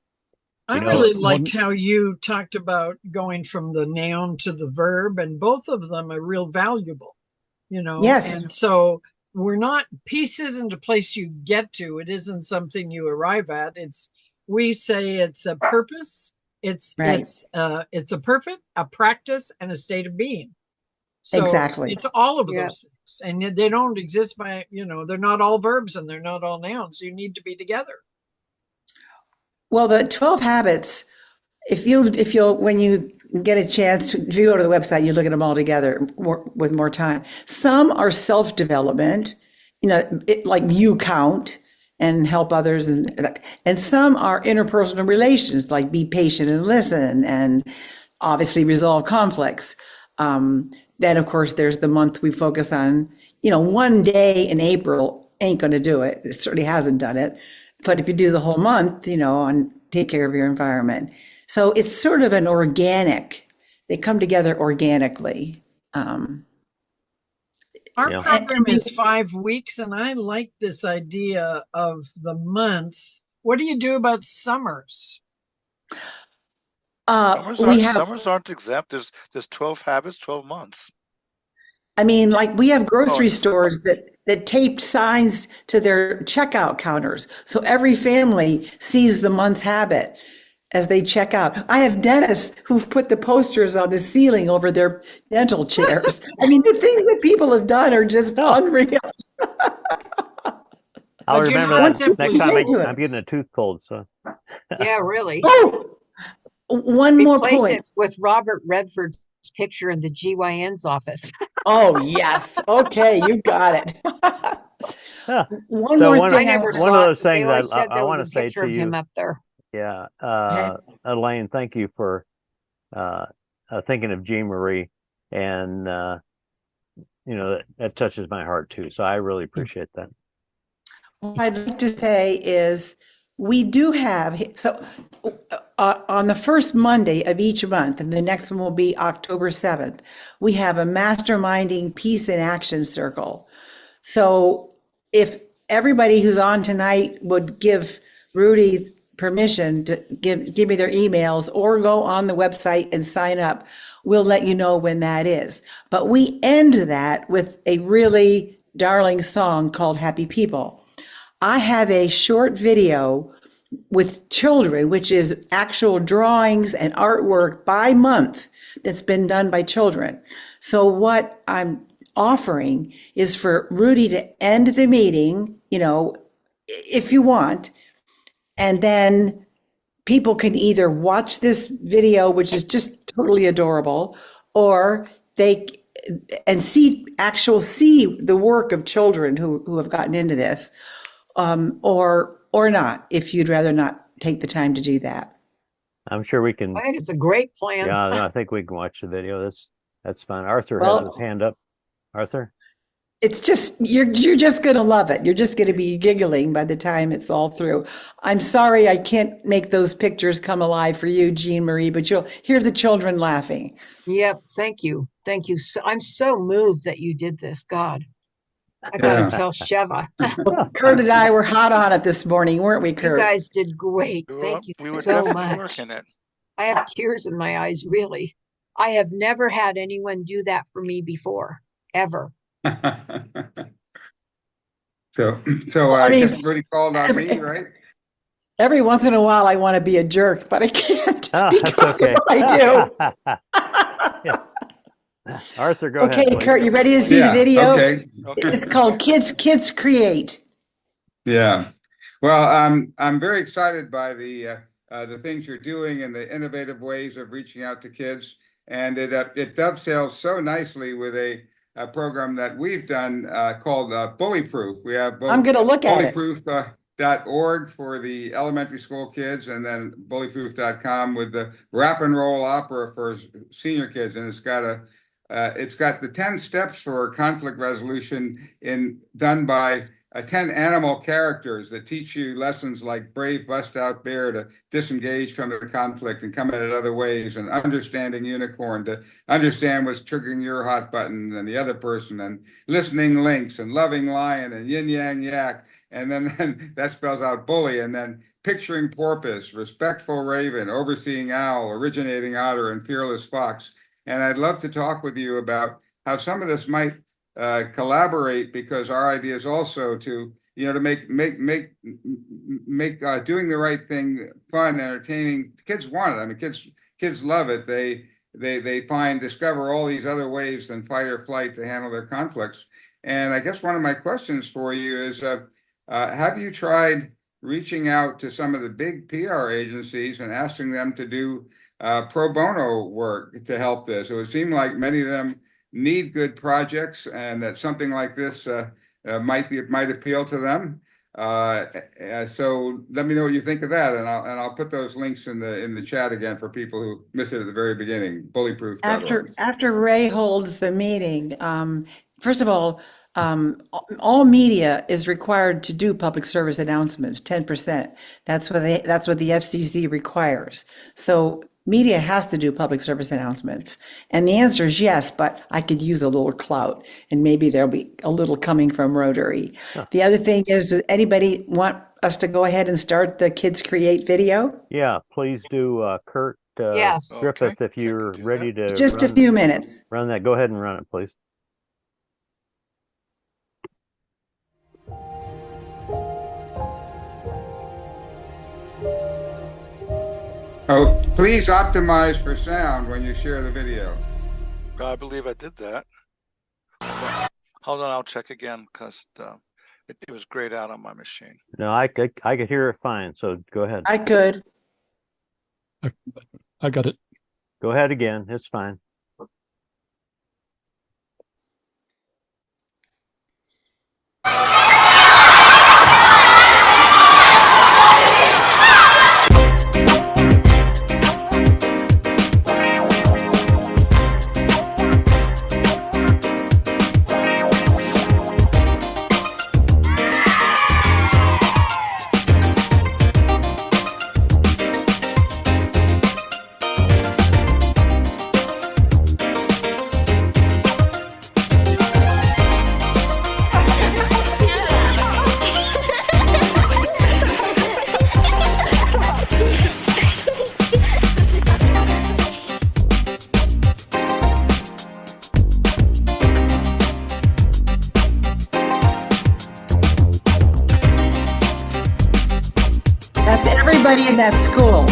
I really liked how you talked about going from the noun to the verb, and both of them are real valuable, Yes. And so peace isn't a place you get to. It isn't something you arrive at. We say it's a purpose. It's a practice and a state of being. So exactly. It's all of those things, and they don't exist by, they're not all verbs and they're not all nouns. You need to be together. Well, the 12 habits, if you'll, when you get a chance, if you go to the website, you look at them all together with more time. Some are self-development, like you count and help others. And some are interpersonal relations, like be patient and listen, and obviously resolve conflicts. Then, of course, there's the month we focus on. One day in April ain't going to do it. It certainly hasn't done it. But if you do the whole month, on take care of your environment. So it's sort of an they come together organically. Our program is 5 weeks, and I like this idea of the month. What do you do about summers? We have, Summers aren't exempt. There's 12 habits, 12 months. I mean, like we have grocery it's- stores that taped signs to their checkout counters. So every family sees the month's habit as they check out. I have dentists who've put the posters on the ceiling over their dental chairs. I mean, the things that people have done are just unreal. I'll But you're remember not that simply next time saying- I'm getting a tooth pulled. So Yeah, really. Oh, one more Replace point. it with Robert Redford's picture in the GYN's office. Oh, yes. Okay, you got it. One so more one, thing. I never one saw of it, those but they things always said I there was want a to say picture to of him you. up there. Yeah, Okay. Elaine, thank you for thinking of Jean Marie, and that touches my heart too. So I really appreciate that. What I'd like to say is we do have, so on the first Monday of each month, and the next one will be October 7th, we have a masterminding peace in action circle. So if everybody who's on tonight would give Rudy permission to give me their emails or go on the website and sign up, we'll let you know when that is. But we end that with a really darling song called Happy People. I have a short video with children, which is actual drawings and artwork by month that's been done by children. So what I'm offering is for Rudy to end the meeting, if you want, and then people can either watch this video, which is just totally adorable, or they see the work of children who have gotten into this, or not, if you'd rather not take the time to do that. I'm sure we can. I think it's a great plan. Yeah, no, I think we can watch the video. That's fun. Arthur Well, has his hand up. Arthur? It's just, you're just going to love it. You're just going to be giggling by the time it's all through. I'm sorry I can't make those pictures come alive for you, Jean Marie, but you'll hear the children laughing. Yep. Thank you. Thank you. I'm so moved that you did this. God, I got to tell Sheva. Kurt and I were hot on it this morning, weren't we, Kurt? You guys did great. Thank you We were so definitely much. working it. I have tears in my eyes, really. I have never had anyone do that for me before, ever. So I I mean, guess Rudy called on me, right? Every once in a while, I want to be a jerk, but I can't That's because okay. of what I do. Yeah. Arthur, go Okay, ahead. please. Kurt, you ready to see Yeah, the video? okay. It's called Kids Create. Yeah. Well, I'm very excited by the things you're doing and the innovative ways of reaching out to kids, and it dovetails so nicely with a program that we've done called Bully Proof. We have both I'm going to look at it. bullyproof.org for the elementary school kids, and then bullyproof.com with the rap and roll opera for senior kids, and it's got the 10 steps for conflict resolution done by 10 animal characters that teach you lessons like brave bust out bear to disengage from the conflict and come at it other ways, and understanding unicorn to understand what's triggering your hot button and the other person, and listening lynx and loving lion and yin yang yak, and then that spells out bully, and then picturing porpoise, respectful raven, overseeing owl, originating otter, and fearless fox. And I'd love to talk with you about how some of this might collaborate, because our idea is also to make doing the right thing fun, entertaining. Kids want it. I mean, kids love it. They discover all these other ways than fight or flight to handle their conflicts. And I guess one of my questions for you is, have you tried reaching out to some of the big PR agencies and asking them to do pro bono work to help this? It would seem like many of them need good projects, and that something like this might appeal to them. So let me know what you think of that, and I'll put those links in the chat again for people who missed it at the very beginning. Bullyproof.org. After Ray holds the meeting, first of all media is required to do public service announcements, 10%. That's what the FCC requires. So media has to do public service announcements. And the answer is yes, but I could use a little clout, and maybe there'll be a little coming from Rotary. The other thing is, does anybody want us to go ahead and start the Kids Create video? Yeah, please do, Kurt Yes. Griffith, if you're ready to Just a few minutes. run that. Go ahead and run it, please. Oh, please optimize for sound when you share the video. I believe I did that. Hold on, I'll check again because it was grayed out on my machine. No, I could hear it fine. So go ahead. I could. I got it. Go ahead again. It's fine. That's everybody in that school.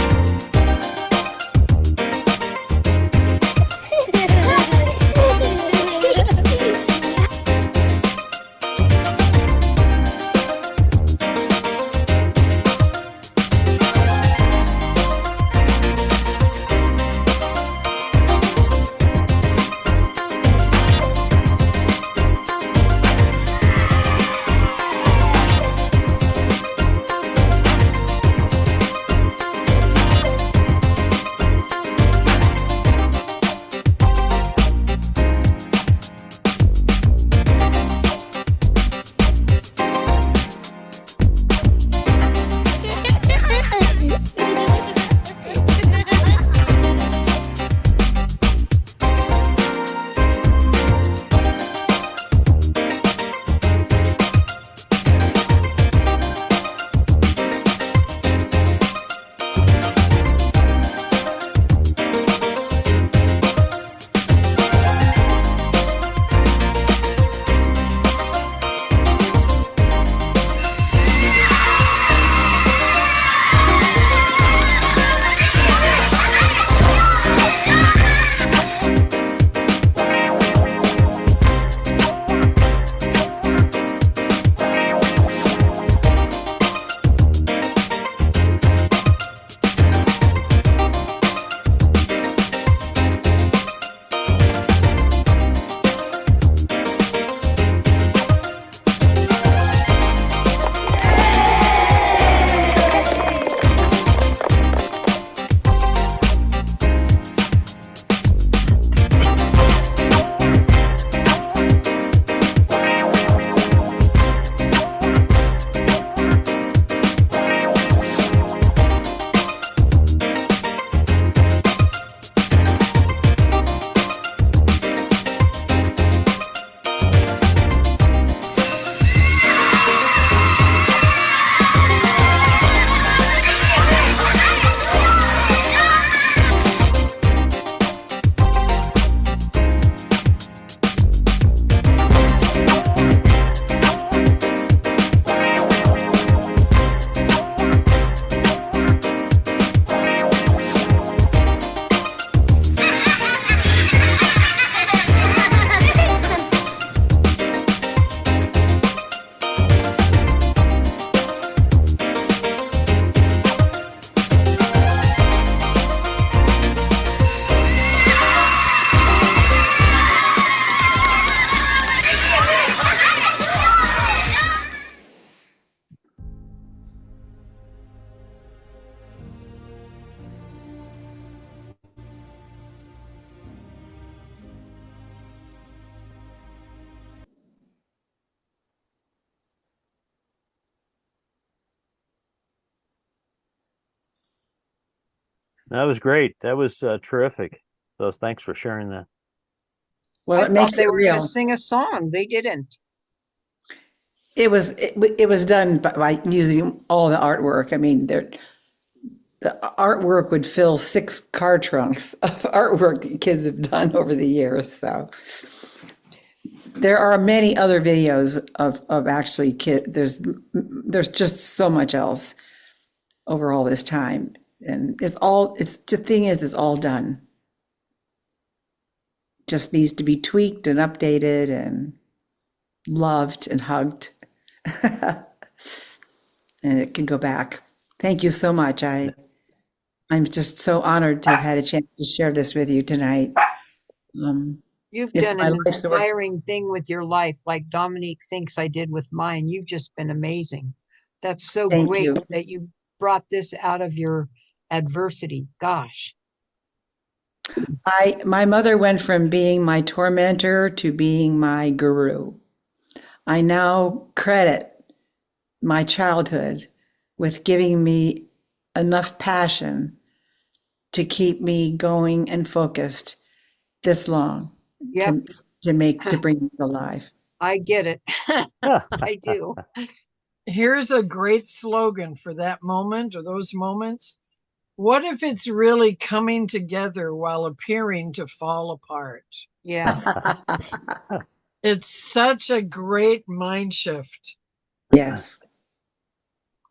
That was great. That was terrific. So thanks for sharing that. Well, I it thought makes they it were going real. to sing a song. They didn't. It was done by using all the artwork. I mean, the artwork would fill 6 car trunks of artwork kids have done over the years. So there are many other videos of actually there's just so much else over all this time. And the thing is, it's all done. Just needs to be tweaked and updated and loved and hugged. And it can go back. Thank you so much. I'm just so honored to have had a chance to share this with you tonight. You've It's done my an life's work. inspiring thing with your life, like Dominique thinks I did with mine. You've just been amazing. That's so Thank great you. that you brought this out of your adversity. Gosh. My mother went from being my tormentor to being my guru. I now credit my childhood with giving me enough passion to keep me going and focused this long Yep. to bring this alive. I get it. I do. Here's a great slogan for that moment or those moments. What if it's really coming together while appearing to fall apart? Yeah. It's such a great mind shift. Yes.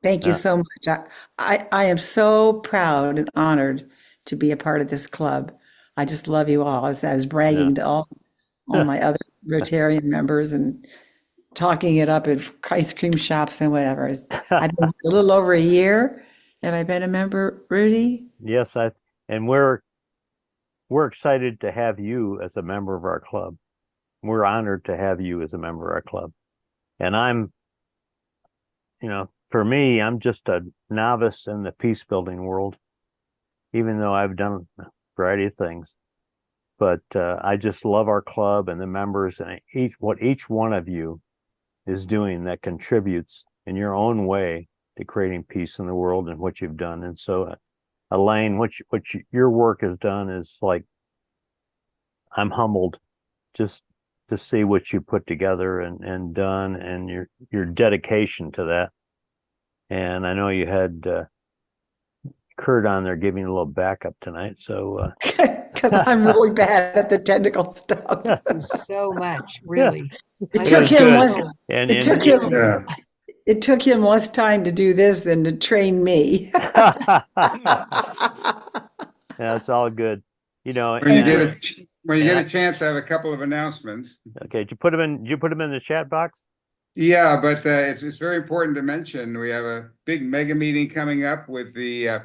Thank you so much. I am so proud and honored to be a part of this club. I just love you all. As I was bragging to all my other Rotarian members and talking it up at ice cream shops and whatever. I've been a little over a year. Have I been a member, Rudy? Yes, and we're excited to have you as a member of our club. We're honored to have you as a member of our club. And for me, I'm just a novice in the peace building world, even though I've done a variety of things. But I just love our club and the members and what each one of you is doing that contributes in your own way to creating peace in the world and what you've done. And so, Elaine, your work has done is like, I'm humbled just to see what you put together and done, and your dedication to that. And I know you had Kurt on there giving a little backup tonight. So because I'm really bad at the technical stuff. So much, really. It took him less. And It took him less time to do this than to train me. That's all good. When you get a chance, I have a couple of announcements. Okay, did you put them in the chat box? Yeah, but it's very important to mention we have a big mega meeting coming up with the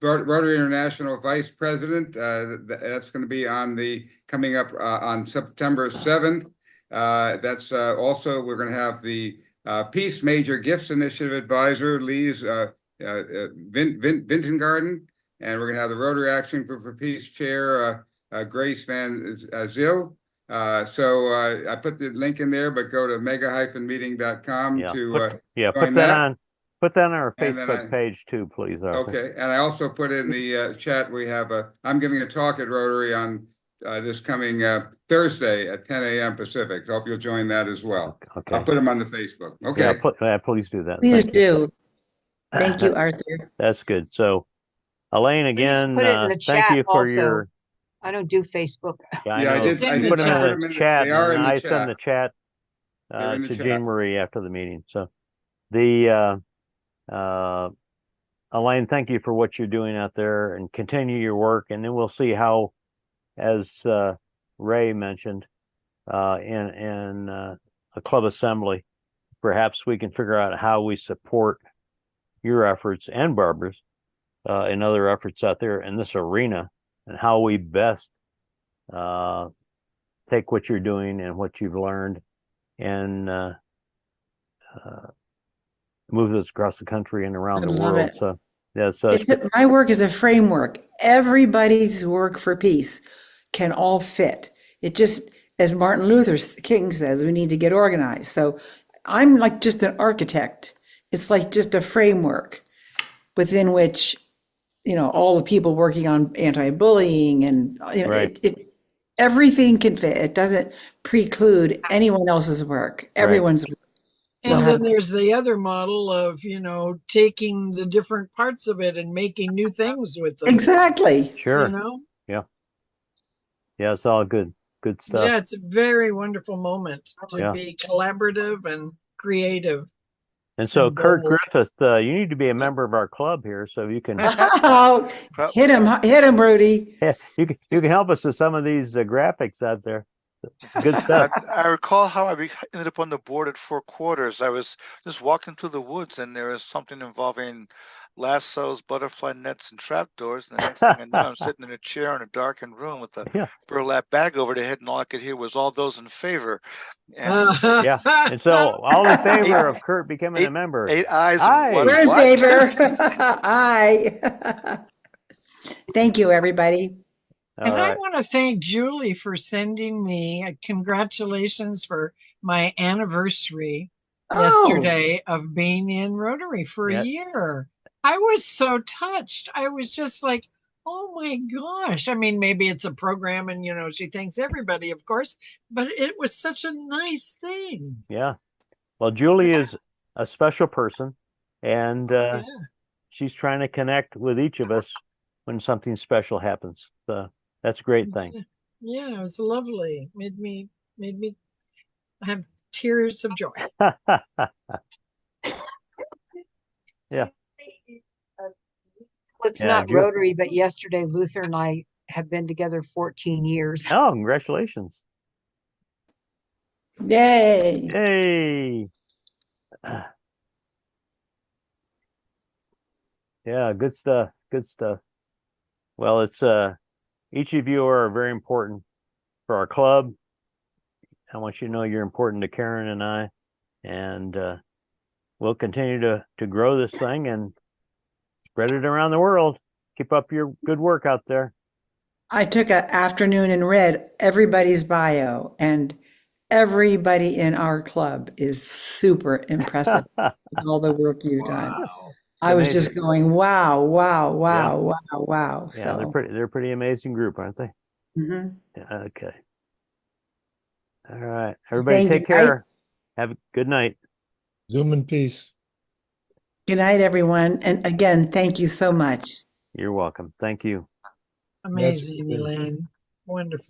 Rotary International Vice President. That's going to be coming up on September 7th. That's also, we're going to have the Peace Major Gifts Initiative Advisor, Lise Vintengarden, and we're going to have the Rotary Action Group for Peace Chair, Grace Van Zyl. So I put the link in there, but go to mega-meeting.com to put that on our Facebook page too, please, Arthur. Okay, and I also put in the chat, we have I'm giving a talk at Rotary on this coming Thursday at 10 a.m. Pacific. Hope you'll join that as well. Okay. I'll put them on the Facebook. Okay. Yeah, please do that. Please do. Thank you, Arthur. That's good. So, Elaine, again, put it in the thank chat you for also. your. I don't do Facebook. Yeah, I did. I put them in the chat. They are in the I chat. send the chat They're in the to chat. Jean Marie after the meeting. So, Elaine, thank you for what you're doing out there, and continue your work. And then we'll see how, as Ray mentioned, in a club assembly, perhaps we can figure out how we support your efforts and Barbara's in other efforts out there in this arena, and how we best take what you're doing and what you've learned and move this across the country and around I the love world. it. So, yeah, so My work is a framework. Everybody's work for peace can all fit. It just, as Martin Luther King says, we need to get organized. So I'm like just an architect. It's like just a framework within which, all the people working on anti-bullying and Right. everything can fit. It doesn't preclude anyone else's work. Everyone's work And then there's the other model of, taking the different parts of it and making new things with them. Exactly. Sure. Yeah. Yeah, it's all good stuff. Yeah, it's a very wonderful moment to Yeah. be collaborative and creative. And so, and Kurt bold. Griffith, you need to be a member of our club here, so you can Oh, hit him, Rudy. yeah, you can help us with some of these graphics out there. Good stuff. I recall how I ended up on the board at Four Quarters. I was just walking through the woods, and there was something involving lassos, butterfly nets, and trapdoors. And the next thing I know, I'm sitting in a chair in a darkened room with a burlap bag over the head, and all I could hear was all those in favor. And yeah, and so all in favor of Kurt becoming a member. 8 eyes Aye. and one We're in what? favor. Aye. Thank you, everybody. And I want to thank Julie for sending me a congratulations for my anniversary yesterday of being in Rotary for a year. I was so touched. I was just like, oh my gosh. I mean, maybe it's a program and, she thanks everybody, of course, but it was such a nice thing. Yeah. Well, Julie is a special person, and she's trying to connect with each of us when something special happens. So that's a great thing. Yeah, it was lovely. Made me have tears of joy. Yeah. Well, it's not Rotary, but yesterday Luther and I have been together 14 years. Oh, congratulations. Yay. Yay. Yeah, good stuff. Good stuff. Well, it's each of you are very important for our club. I want you to know you're important to Karen and I, and we'll continue to grow this thing and spread it around the world. Keep up your good work out there. I took an afternoon and read everybody's bio, and everybody in our club is super impressive with all the work you've done. I was just going, wow, wow, wow, wow, wow. Yeah, So they're a pretty amazing group, aren't they? Mhm. Yeah, okay. All right. Everybody Thank take you. care. Have a good night. Zoom in peace. Good night, everyone. And again, thank you so much. You're welcome. Thank you. Amazing, Elaine. Wonderful.